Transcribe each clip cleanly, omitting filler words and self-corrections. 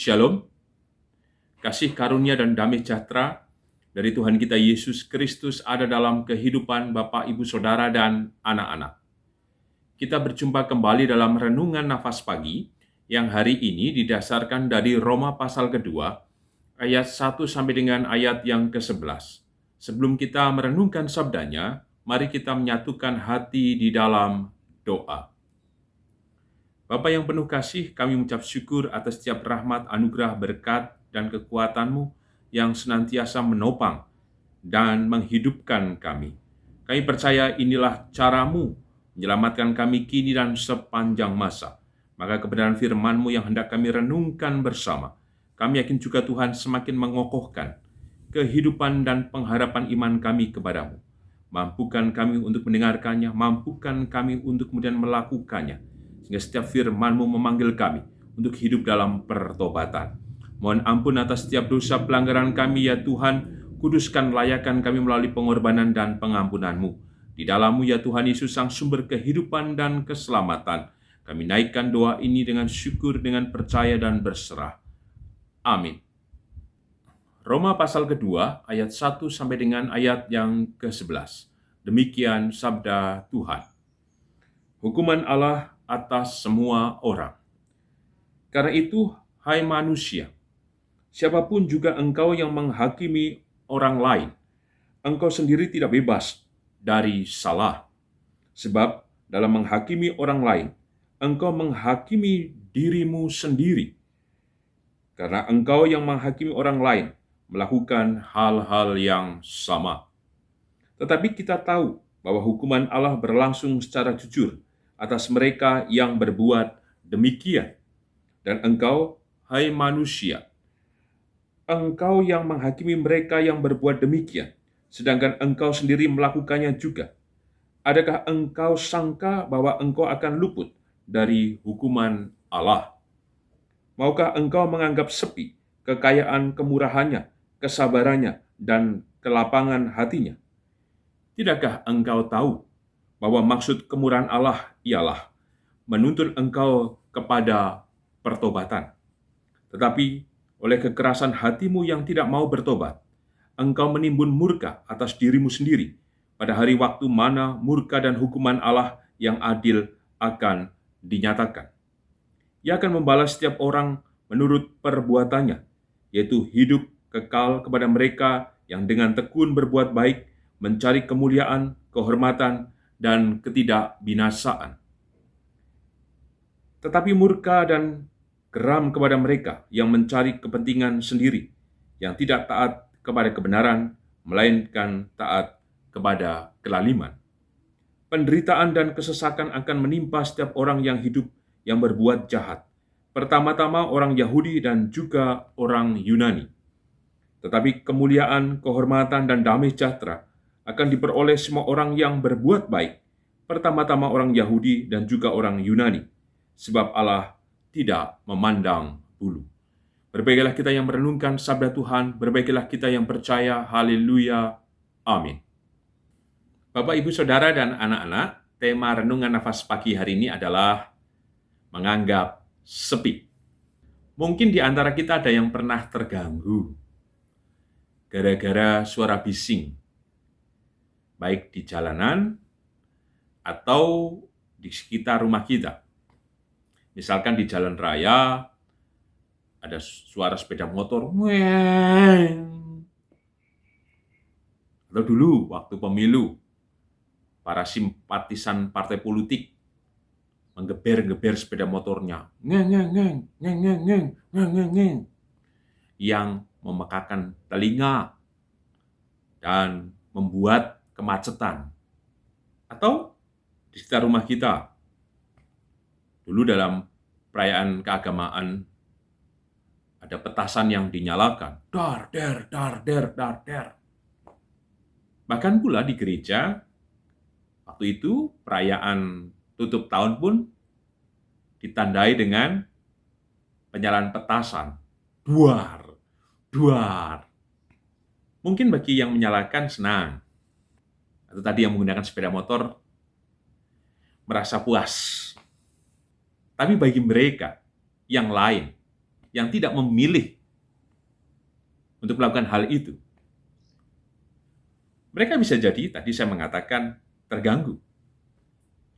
Shalom, kasih karunia dan damai sejahtera dari Tuhan kita Yesus Kristus ada dalam kehidupan Bapak, Ibu, Saudara, dan anak-anak. Kita berjumpa kembali dalam Renungan Nafas Pagi yang hari ini didasarkan dari Roma pasal kedua, ayat 1 sampai dengan ayat yang ke-11. Sebelum kita merenungkan sabdanya, mari kita menyatukan hati di dalam doa. Bapa yang penuh kasih, kami mengucap syukur atas setiap rahmat, anugerah, berkat, dan kekuatan-Mu yang senantiasa menopang dan menghidupkan kami. Kami percaya inilah cara-Mu menyelamatkan kami kini dan sepanjang masa. Maka kebenaran firman-Mu yang hendak kami renungkan bersama, kami yakin juga Tuhan semakin mengokohkan kehidupan dan pengharapan iman kami kepadamu. Mampukan kami untuk mendengarkannya, mampukan kami untuk kemudian melakukannya, sehingga setiap firman-Mu memanggil kami untuk hidup dalam pertobatan. Mohon ampun atas setiap dosa pelanggaran kami ya Tuhan, kuduskan layakan kami melalui pengorbanan dan pengampunan-Mu. Di dalam-Mu ya Tuhan Yesus sang sumber kehidupan dan keselamatan. Kami naikkan doa ini dengan syukur, dengan percaya dan berserah. Amin. Roma pasal kedua ayat 1 sampai dengan ayat yang ke-11. Demikian sabda Tuhan. Hukuman Allah atas semua orang. Karena itu, hai manusia, siapapun juga engkau yang menghakimi orang lain, engkau sendiri tidak bebas dari salah. Sebab dalam menghakimi orang lain, engkau menghakimi dirimu sendiri. Karena engkau yang menghakimi orang lain melakukan hal-hal yang sama. Tetapi kita tahu bahwa hukuman Allah berlangsung secara jujur atas mereka yang berbuat demikian. Dan engkau, hai manusia, engkau yang menghakimi mereka yang berbuat demikian, sedangkan engkau sendiri melakukannya juga. Adakah engkau sangka bahwa engkau akan luput dari hukuman Allah? Maukah engkau menganggap sepi kekayaan kemurahannya, kesabarannya, dan kelapangan hatinya? Tidakkah engkau tahu bahwa maksud kemurahan Allah ialah menuntun engkau kepada pertobatan? Tetapi oleh kekerasan hatimu yang tidak mau bertobat, engkau menimbun murka atas dirimu sendiri pada hari waktu mana murka dan hukuman Allah yang adil akan dinyatakan. Ia akan membalas setiap orang menurut perbuatannya, yaitu hidup kekal kepada mereka yang dengan tekun berbuat baik, mencari kemuliaan, kehormatan, dan ketidakbinasaan. Tetapi murka dan geram kepada mereka yang mencari kepentingan sendiri, yang tidak taat kepada kebenaran, melainkan taat kepada kelaliman. Penderitaan dan kesesakan akan menimpa setiap orang yang hidup yang berbuat jahat. Pertama-tama orang Yahudi dan juga orang Yunani. Tetapi kemuliaan, kehormatan, dan damai sejahtera akan diperoleh semua orang yang berbuat baik. Pertama-tama orang Yahudi dan juga orang Yunani. Sebab Allah tidak memandang bulu. Berbahagialah kita yang merenungkan sabda Tuhan, berbahagialah kita yang percaya, haleluya, amin. Bapak, Ibu, Saudara, dan anak-anak, tema Renungan Nafas Pagi hari ini adalah menganggap sepi. Mungkin di antara kita ada yang pernah terganggu gara-gara suara bising, baik di jalanan atau di sekitar rumah kita. Misalkan di jalan raya, ada suara sepeda motor, atau dulu waktu pemilu, para simpatisan partai politik menggeber-geber sepeda motornya, yang memekakan telinga dan membuat kemacetan. Atau di sekitar rumah kita, dulu dalam perayaan keagamaan ada petasan yang dinyalakan, dar der dar der dar der. Bahkan pula di gereja waktu itu perayaan tutup tahun pun ditandai dengan penyalaan petasan, duar duar. Mungkin bagi yang menyalakan senang, atau tadi yang menggunakan sepeda motor merasa puas. Tapi bagi mereka yang lain yang tidak memilih untuk melakukan hal itu, mereka bisa jadi, tadi saya mengatakan, terganggu.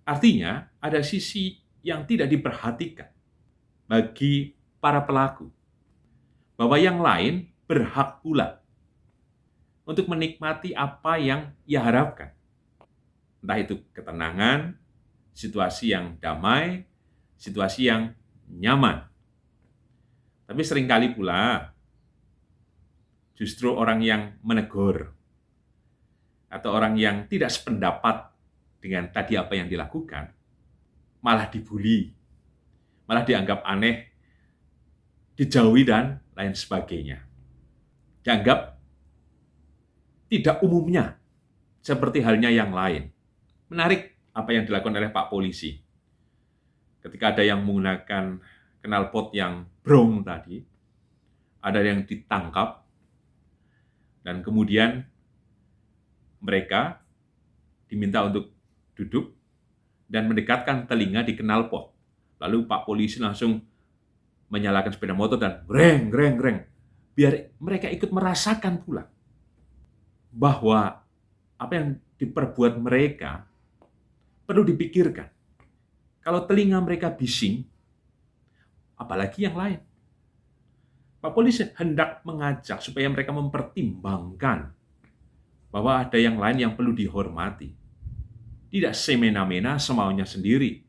Artinya, ada sisi yang tidak diperhatikan bagi para pelaku, bahwa yang lain berhak pula untuk menikmati apa yang ia harapkan. Entah itu ketenangan, situasi yang damai, situasi yang nyaman. Tapi seringkali pula, justru orang yang menegur, atau orang yang tidak sependapat dengan tadi apa yang dilakukan, malah dibully, malah dianggap aneh, dijauhi, dan lain sebagainya. Dianggap tidak umumnya, seperti halnya yang lain. Menarik apa yang dilakukan oleh Pak Polisi. Ketika ada yang menggunakan knalpot yang brong tadi, ada yang ditangkap, dan kemudian mereka diminta untuk duduk dan mendekatkan telinga di knalpot. Lalu Pak Polisi langsung menyalakan sepeda motor dan greng, greng, greng. Biar mereka ikut merasakan pula bahwa apa yang diperbuat mereka perlu dipikirkan. Kalau telinga mereka bising, apalagi yang lain. Pak Polisi hendak mengajak supaya mereka mempertimbangkan bahwa ada yang lain yang perlu dihormati. Tidak semena-mena semaunya sendiri.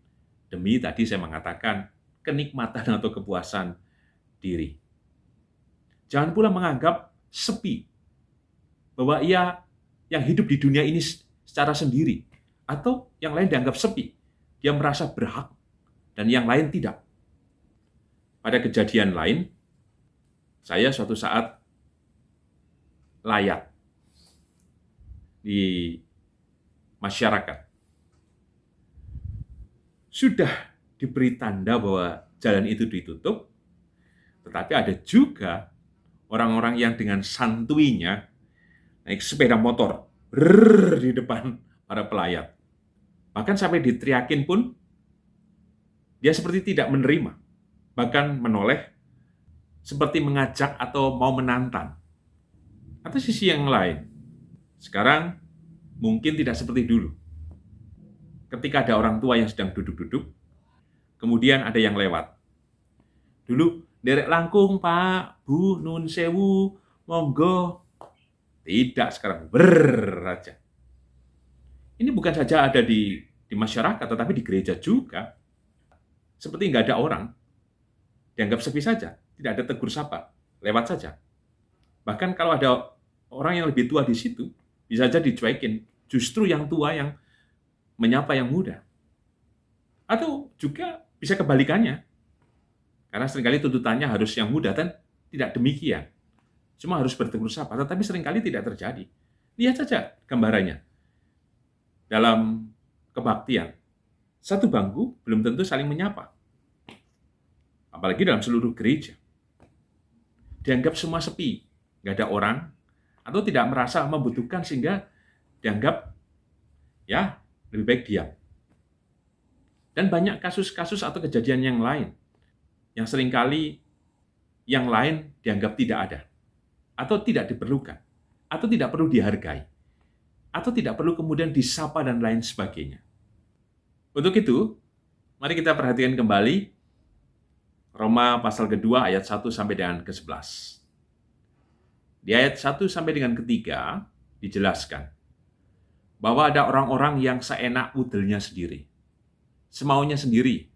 Demi tadi saya mengatakan kenikmatan atau kepuasan diri. Jangan pula menganggap sepi, bahwa ia yang hidup di dunia ini secara sendiri, atau yang lain dianggap sepi. Dia merasa berhak, dan yang lain tidak. Pada kejadian lain, saya suatu saat layak di masyarakat. Sudah diberi tanda bahwa jalan itu ditutup, tetapi ada juga orang-orang yang dengan santuinya naik sepeda motor di depan para pelayat. Bahkan sampai diteriakin pun, dia seperti tidak menerima, bahkan menoleh, seperti mengajak atau mau menantang. Atau sisi yang lain, sekarang mungkin tidak seperti dulu. Ketika ada orang tua yang sedang duduk-duduk, kemudian ada yang lewat. Dulu, derek langkung, Pak, Bu, nun sewu, monggo. Tidak, sekarang aja. Ini bukan saja ada di masyarakat, tetapi di gereja juga. Seperti nggak ada orang, dianggap sepi saja, tidak ada tegur sapa, lewat saja. Bahkan kalau ada orang yang lebih tua di situ, bisa saja dicuekin. Justru yang tua yang menyapa yang muda. Atau juga bisa kebalikannya. Karena seringkali tuntutannya harus yang muda, dan tidak demikian. Cuma harus bertegur sapa, tetapi seringkali tidak terjadi. Lihat saja gambarannya. Dalam kebaktian, satu bangku belum tentu saling menyapa. Apalagi dalam seluruh gereja. Dianggap semua sepi, nggak ada orang, atau tidak merasa membutuhkan sehingga dianggap ya lebih baik diam. Dan banyak kasus-kasus atau kejadian yang lain yang seringkali yang lain dianggap tidak ada, atau tidak diperlukan, atau tidak perlu dihargai, atau tidak perlu kemudian disapa dan lain sebagainya. Untuk itu, mari kita perhatikan kembali Roma pasal kedua ayat 1 sampai dengan ke-11. Di ayat 1 sampai dengan ke-3 dijelaskan bahwa ada orang-orang yang seenak udelnya sendiri, semaunya sendiri,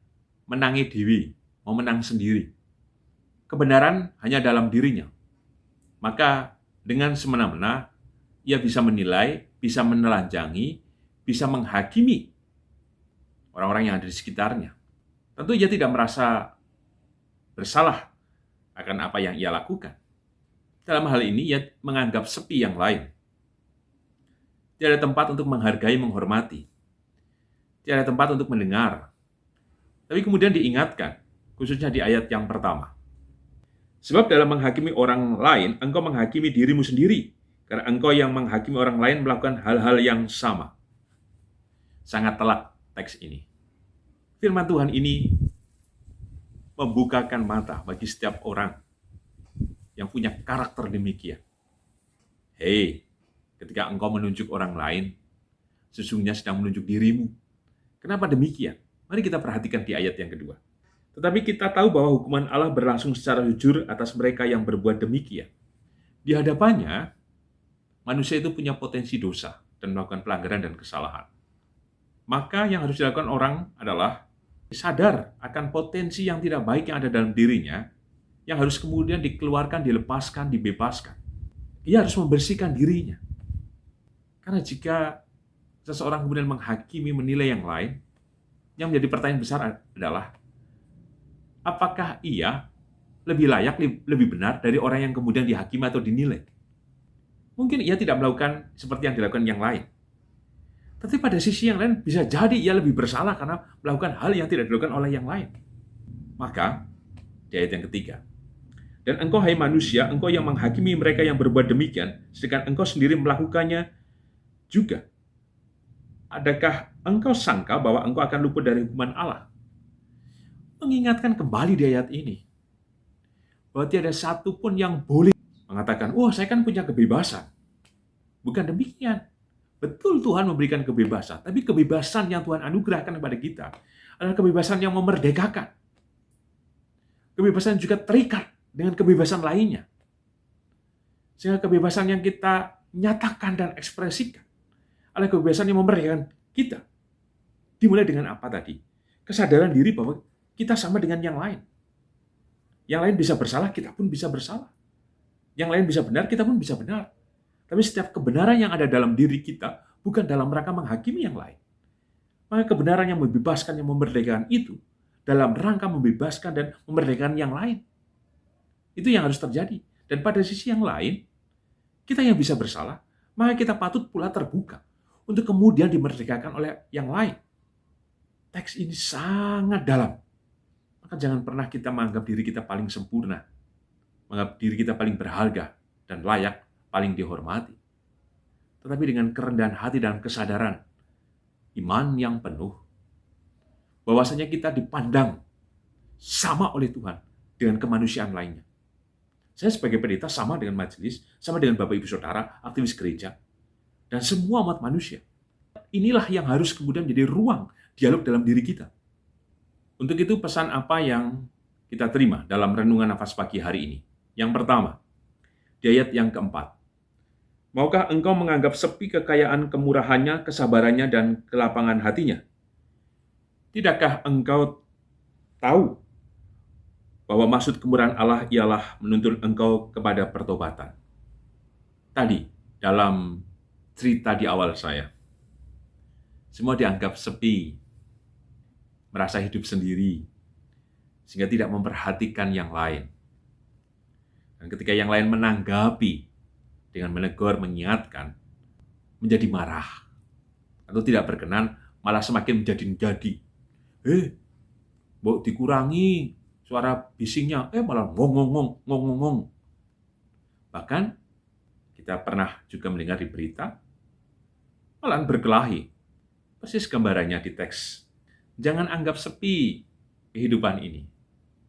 menangi dewi, mau menang sendiri. Kebenaran hanya dalam dirinya. Maka dengan semena-mena ia bisa menilai, bisa menelanjangi, bisa menghakimi orang-orang yang ada di sekitarnya. Tentu ia tidak merasa bersalah akan apa yang ia lakukan. Dalam hal ini ia menganggap sepi yang lain. Tidak ada tempat untuk menghargai, menghormati. Tidak ada tempat untuk mendengar. Tapi kemudian diingatkan, khususnya di ayat yang pertama. Sebab dalam menghakimi orang lain, engkau menghakimi dirimu sendiri. Karena engkau yang menghakimi orang lain melakukan hal-hal yang sama. Sangat telak teks ini. Firman Tuhan ini membukakan mata bagi setiap orang yang punya karakter demikian. Hei, ketika engkau menunjuk orang lain, sesungguhnya sedang menunjuk dirimu. Kenapa demikian? Mari kita perhatikan di ayat yang kedua. Tetapi kita tahu bahwa hukuman Allah berlangsung secara jujur atas mereka yang berbuat demikian. Di hadapannya, manusia itu punya potensi dosa dan melakukan pelanggaran dan kesalahan. Maka yang harus dilakukan orang adalah sadar akan potensi yang tidak baik yang ada dalam dirinya, yang harus kemudian dikeluarkan, dilepaskan, dibebaskan. Ia harus membersihkan dirinya. Karena jika seseorang kemudian menghakimi, menilai yang lain, yang menjadi pertanyaan besar adalah, apakah ia lebih layak, lebih benar dari orang yang kemudian dihakimi atau dinilai? Mungkin ia tidak melakukan seperti yang dilakukan yang lain. Tapi pada sisi yang lain, bisa jadi ia lebih bersalah karena melakukan hal yang tidak dilakukan oleh yang lain. Maka, di ayat yang ketiga, dan engkau, hai manusia, engkau yang menghakimi mereka yang berbuat demikian, sedangkan engkau sendiri melakukannya juga. Adakah engkau sangka bahwa engkau akan luput dari hukuman Allah? Mengingatkan kembali di ayat ini, bahwa tiada satu pun yang boleh mengatakan, oh saya kan punya kebebasan. Bukan demikian. Betul Tuhan memberikan kebebasan, tapi kebebasan yang Tuhan anugerahkan kepada kita adalah kebebasan yang memerdekakan. Kebebasan juga terikat dengan kebebasan lainnya. Sehingga kebebasan yang kita nyatakan dan ekspresikan adalah kebebasan yang memerdekakan kita. Dimulai dengan apa tadi? Kesadaran diri bahwa kita sama dengan yang lain. Yang lain bisa bersalah, kita pun bisa bersalah. Yang lain bisa benar, kita pun bisa benar. Tapi setiap kebenaran yang ada dalam diri kita bukan dalam rangka menghakimi yang lain. Maka kebenaran yang membebaskan, yang memerdekakan itu dalam rangka membebaskan dan memerdekakan yang lain. Itu yang harus terjadi. Dan pada sisi yang lain, kita yang bisa bersalah, maka kita patut pula terbuka untuk kemudian dimerdekakan oleh yang lain. Teks ini sangat dalam. Maka jangan pernah kita menganggap diri kita paling sempurna, menganggap diri kita paling berharga dan layak, paling dihormati. Tetapi dengan kerendahan hati dan kesadaran, iman yang penuh, bahwasanya kita dipandang sama oleh Tuhan dengan kemanusiaan lainnya. Saya sebagai pendeta sama dengan majelis, sama dengan Bapak Ibu Saudara, aktivis gereja, dan semua umat manusia. Inilah yang harus kemudian menjadi ruang dialog dalam diri kita. Untuk itu pesan apa yang kita terima dalam renungan nafas pagi hari ini? Yang pertama, di ayat yang keempat. Maukah engkau menganggap sepi kekayaan kemurahannya, kesabarannya, dan kelapangan hatinya? Tidakkah engkau tahu bahwa maksud kemurahan Allah ialah menuntun engkau kepada pertobatan? Tadi, dalam cerita di awal saya, semua dianggap sepi, merasa hidup sendiri, sehingga tidak memperhatikan yang lain. Dan ketika yang lain menanggapi dengan menegur, mengingatkan, menjadi marah, atau tidak berkenan, malah semakin menjadi-jadi. Mau dikurangi suara bisingnya, malah ngong-ngong. Bahkan, kita pernah juga mendengar di berita, malah berkelahi. Persis gambarannya di teks. Jangan anggap sepi kehidupan ini.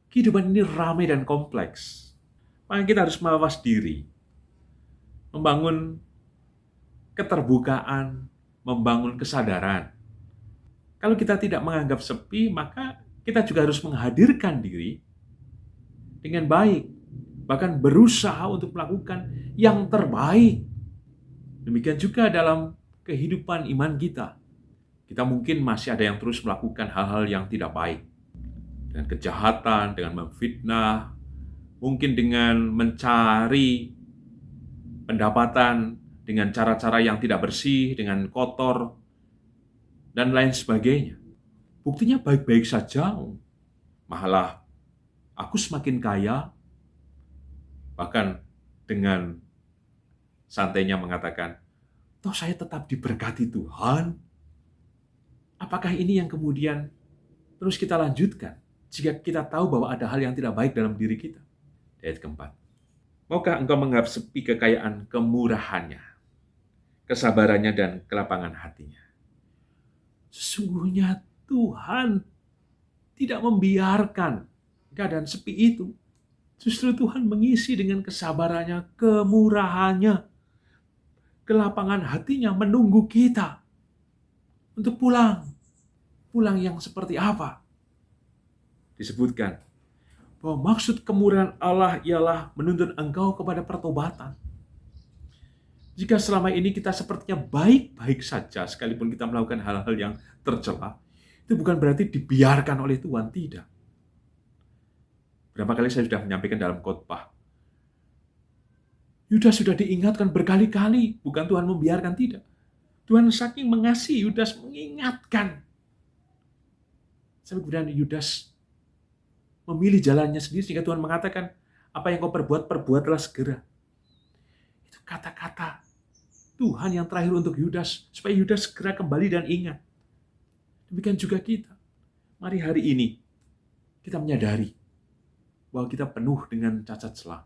Kehidupan ini ramai dan kompleks. Maka kita harus mawas diri, membangun keterbukaan, membangun kesadaran. Kalau kita tidak menganggap sepi, maka kita juga harus menghadirkan diri dengan baik, bahkan berusaha untuk melakukan yang terbaik. Demikian juga dalam kehidupan iman kita. Kita mungkin masih ada yang terus melakukan hal-hal yang tidak baik, dengan kejahatan, dengan memfitnah, mungkin dengan mencari pendapatan dengan cara-cara yang tidak bersih, dengan kotor, dan lain sebagainya. Buktinya baik-baik saja. Malah aku semakin kaya, bahkan dengan santainya mengatakan, toh saya tetap diberkati Tuhan. Apakah ini yang kemudian terus kita lanjutkan jika kita tahu bahwa ada hal yang tidak baik dalam diri kita? Ayat keempat. Maukah engkau menganggap sepi kekayaan kemurahannya, kesabarannya, dan kelapangan hatinya? Sesungguhnya Tuhan tidak membiarkan keadaan sepi itu, justru Tuhan mengisi dengan kesabarannya, kemurahannya, kelapangan hatinya menunggu kita untuk pulang. Pulang yang seperti apa? Disebutkan bahwa maksud kemurahan Allah ialah menuntun engkau kepada pertobatan. Jika selama ini kita sepertinya baik-baik saja, sekalipun kita melakukan hal-hal yang tercela, itu bukan berarti dibiarkan oleh Tuhan, tidak. Berapa kali saya sudah menyampaikan dalam khotbah, Yudas sudah diingatkan berkali-kali, bukan Tuhan membiarkan, tidak. Tuhan saking mengasihi Yudas mengingatkan. Sampai kemudian Yudas memilih jalannya sendiri, sehingga Tuhan mengatakan, apa yang kau perbuat, perbuatlah segera. Itu kata-kata Tuhan yang terakhir untuk Yudas, supaya Yudas segera kembali dan ingat. Demikian juga kita. Mari hari ini kita menyadari bahwa kita penuh dengan cacat celah.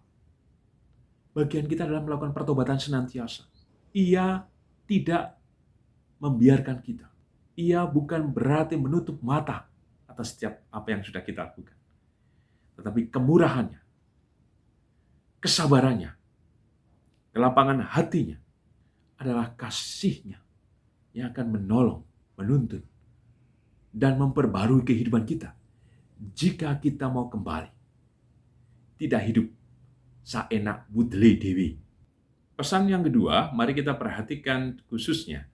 Bagian kita dalam melakukan pertobatan senantiasa. Ia tidak membiarkan kita. Ia bukan berarti menutup mata atas setiap apa yang sudah kita lakukan. Tetapi kemurahannya, kesabarannya, kelapangan hatinya adalah kasihnya yang akan menolong, menuntun, dan memperbarui kehidupan kita jika kita mau kembali. Tidak hidup saenak budle dewi. Pesan yang kedua, mari kita perhatikan khususnya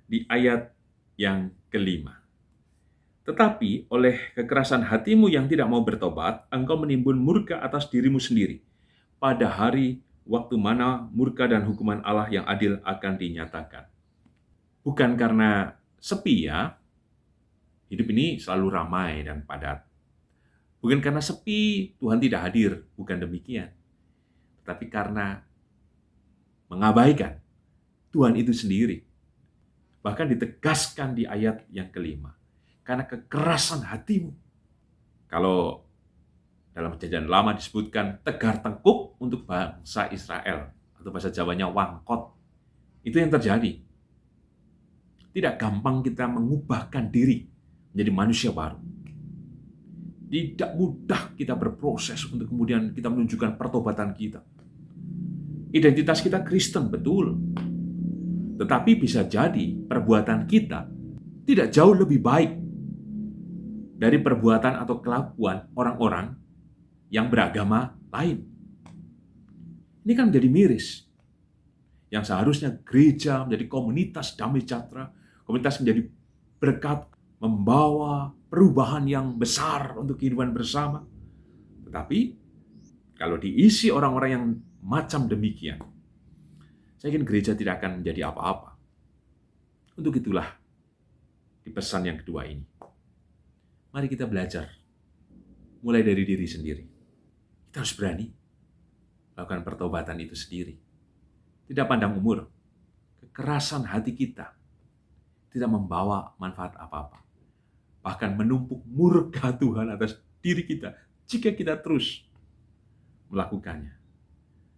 di ayat yang kelima. Tetapi oleh kekerasan hatimu yang tidak mau bertobat, engkau menimbun murka atas dirimu sendiri. Pada hari waktu mana murka dan hukuman Allah yang adil akan dinyatakan. Bukan karena sepi ya, hidup ini selalu ramai dan padat. Bukan karena sepi Tuhan tidak hadir, bukan demikian. Tetapi karena mengabaikan Tuhan itu sendiri. Bahkan ditegaskan di ayat yang kelima. Karena kekerasan hatimu. Kalau dalam perjanjian lama disebutkan tegar tengkuk untuk bangsa Israel. Atau bahasa Jawanya wangkot. Itu yang terjadi. Tidak gampang kita mengubahkan diri menjadi manusia baru. Tidak mudah kita berproses untuk kemudian kita menunjukkan pertobatan kita. Identitas kita Kristen, betul. Tetapi bisa jadi perbuatan kita tidak jauh lebih baik dari perbuatan atau kelakuan orang-orang yang beragama lain. Ini kan menjadi miris. Yang seharusnya gereja menjadi komunitas damai sejahtera, komunitas menjadi berkat, membawa perubahan yang besar untuk kehidupan bersama. Tetapi kalau diisi orang-orang yang macam demikian, saya yakin gereja tidak akan menjadi apa-apa. Untuk itulah di pesan yang kedua ini, mari kita belajar mulai dari diri sendiri. Kita harus berani lakukan pertobatan itu sendiri. Tidak pandang umur, kekerasan hati kita tidak membawa manfaat apa-apa. Bahkan menumpuk murka Tuhan atas diri kita jika kita terus melakukannya.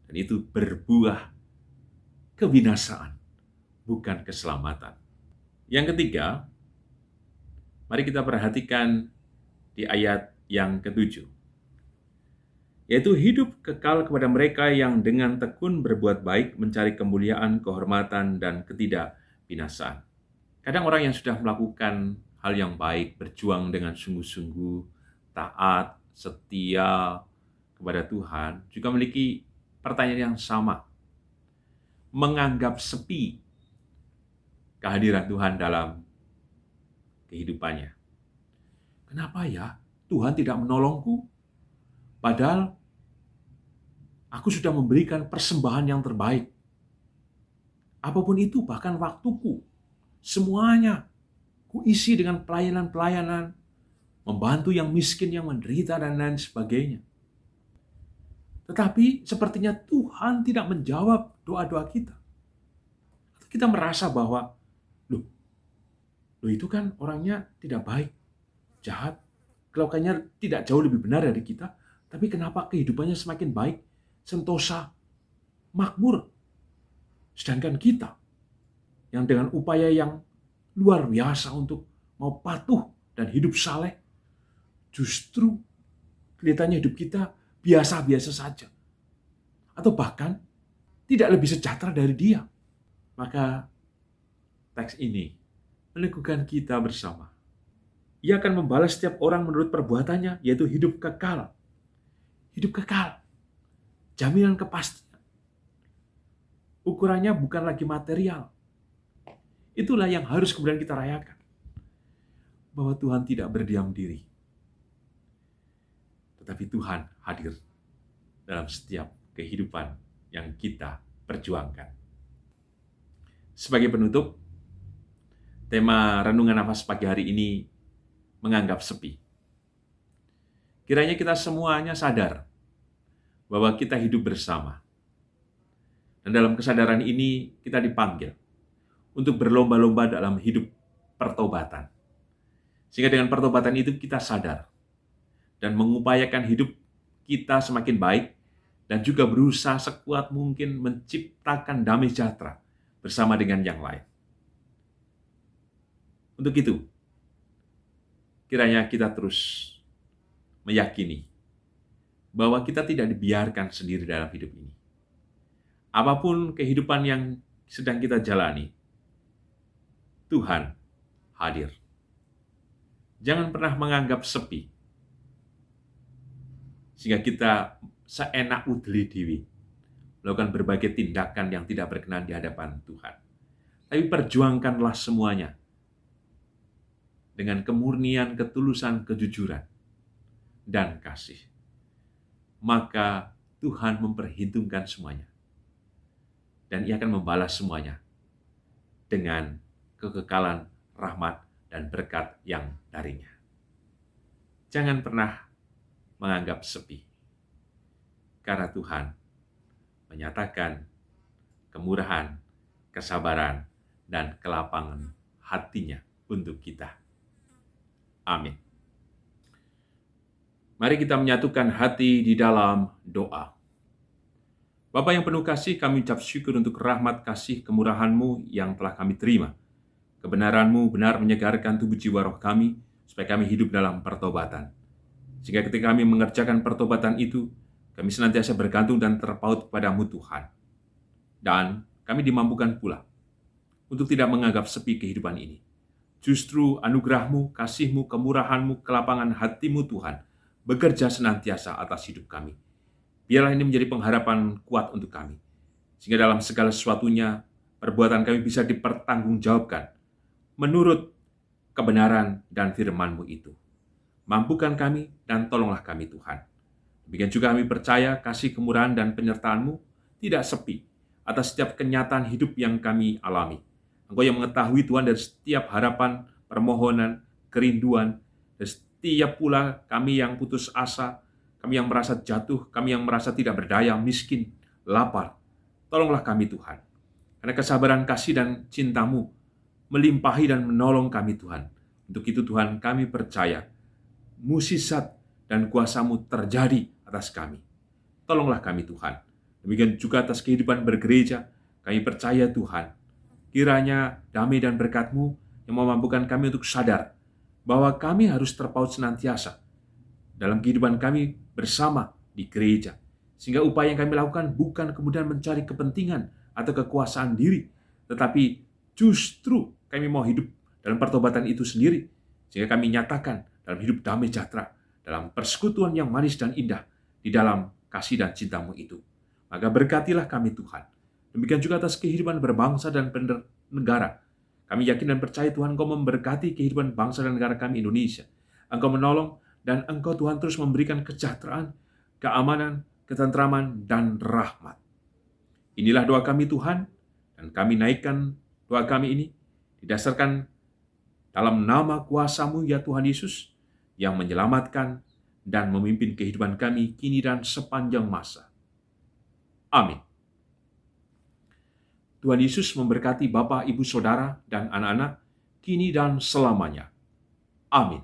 Dan itu berbuah kebinasaan, bukan keselamatan. Yang ketiga, mari kita perhatikan di ayat yang ke-7. Yaitu hidup kekal kepada mereka yang dengan tekun berbuat baik, mencari kemuliaan, kehormatan, dan ketidakbinasaan. Kadang orang yang sudah melakukan hal yang baik, berjuang dengan sungguh-sungguh, taat, setia kepada Tuhan, juga memiliki pertanyaan yang sama. Menganggap sepi kehadiran Tuhan dalam kehidupannya. Kenapa ya Tuhan tidak menolongku? Padahal aku sudah memberikan persembahan yang terbaik. Apapun itu, bahkan waktuku, semuanya kuisi dengan pelayanan-pelayanan, membantu yang miskin, yang menderita, dan lain sebagainya. Tetapi sepertinya Tuhan tidak menjawab doa-doa kita. Kita merasa bahwa, loh itu kan orangnya tidak baik, jahat, kelakuannya tidak jauh lebih benar dari kita, tapi kenapa kehidupannya semakin baik, sentosa, makmur. Sedangkan kita, yang dengan upaya yang luar biasa untuk mau patuh dan hidup saleh, justru kelihatannya hidup kita biasa-biasa saja, atau bahkan tidak lebih sejahtera dari dia. Maka teks ini meneguhkan kita bersama. Ia akan membalas setiap orang menurut perbuatannya, yaitu hidup kekal. Hidup kekal. Jaminan kepastian. Ukurannya bukan lagi material. Itulah yang harus kemudian kita rayakan. Bahwa Tuhan tidak berdiam diri. Tetapi Tuhan hadir dalam setiap kehidupan yang kita perjuangkan. Sebagai penutup, tema renungan nafas pagi hari ini menganggap sepi. Kiranya kita semuanya sadar bahwa kita hidup bersama. Dan dalam kesadaran ini kita dipanggil untuk berlomba-lomba dalam hidup pertobatan. Sehingga dengan pertobatan itu kita sadar dan mengupayakan hidup kita semakin baik dan juga berusaha sekuat mungkin menciptakan damai sejahtera bersama dengan yang lain. Untuk itu, kiranya kita terus meyakini bahwa kita tidak dibiarkan sendiri dalam hidup ini. Apapun kehidupan yang sedang kita jalani, Tuhan hadir. Jangan pernah menganggap sepi, sehingga kita seenak udeli diri, melakukan berbagai tindakan yang tidak berkenan di hadapan Tuhan. Tapi perjuangkanlah semuanya dengan kemurnian, ketulusan, kejujuran, dan kasih. Maka Tuhan memperhitungkan semuanya. Dan Ia akan membalas semuanya dengan kekekalan, rahmat, dan berkat yang darinya. Jangan pernah menganggap sepi. Karena Tuhan menyatakan kemurahan, kesabaran, dan kelapangan hatinya untuk kita. Amin. Mari kita menyatukan hati di dalam doa. Bapa yang penuh kasih, kami ucap syukur untuk rahmat kasih kemurahan-Mu yang telah kami terima. Kebenaran-Mu benar menyegarkan tubuh jiwa roh kami, supaya kami hidup dalam pertobatan. Sehingga ketika kami mengerjakan pertobatan itu, kami senantiasa bergantung dan terpaut kepada-Mu Tuhan. Dan kami dimampukan pula untuk tidak menganggap sepi kehidupan ini. Justru anugerah-Mu, kasih-Mu, kemurahan-Mu, kelapangan hati-Mu Tuhan, bekerja senantiasa atas hidup kami. Biarlah ini menjadi pengharapan kuat untuk kami. Sehingga dalam segala sesuatunya, perbuatan kami bisa dipertanggungjawabkan menurut kebenaran dan firman-Mu itu. Mampukan kami dan tolonglah kami Tuhan. Demikian juga kami percaya kasih kemurahan dan penyertaan-Mu tidak sepi atas setiap kenyataan hidup yang kami alami. Engkau yang mengetahui Tuhan dari setiap harapan, permohonan, kerinduan, dan setiap pula kami yang putus asa, kami yang merasa jatuh, kami yang merasa tidak berdaya, miskin, lapar. Tolonglah kami Tuhan. Karena kesabaran kasih dan cinta-Mu melimpahi dan menolong kami Tuhan. Untuk itu Tuhan kami percaya, mukjizat dan kuasa-Mu terjadi atas kami. Tolonglah kami Tuhan. Demikian juga atas kehidupan bergereja, kami percaya Tuhan, kiranya damai dan berkat-Mu yang memampukan kami untuk sadar bahwa kami harus terpaut senantiasa dalam kehidupan kami bersama di gereja. Sehingga upaya yang kami lakukan bukan kemudian mencari kepentingan atau kekuasaan diri, tetapi justru kami mau hidup dalam pertobatan itu sendiri, sehingga kami nyatakan dalam hidup damai sejahtera, dalam persekutuan yang manis dan indah, di dalam kasih dan cinta-Mu itu. Maka berkatilah kami Tuhan. Demikian juga atas kehidupan berbangsa dan bernegara. Kami yakin dan percaya Tuhan Engkau memberkati kehidupan bangsa dan negara kami Indonesia. Engkau menolong dan Engkau Tuhan terus memberikan kesejahteraan, keamanan, ketentraman, dan rahmat. Inilah doa kami Tuhan, dan kami naikkan doa kami ini didasarkan dalam nama kuasa-Mu ya Tuhan Yesus, yang menyelamatkan dan memimpin kehidupan kami kini dan sepanjang masa. Amin. Tuhan Yesus memberkati Bapak, Ibu, Saudara, dan anak-anak kini dan selamanya. Amin.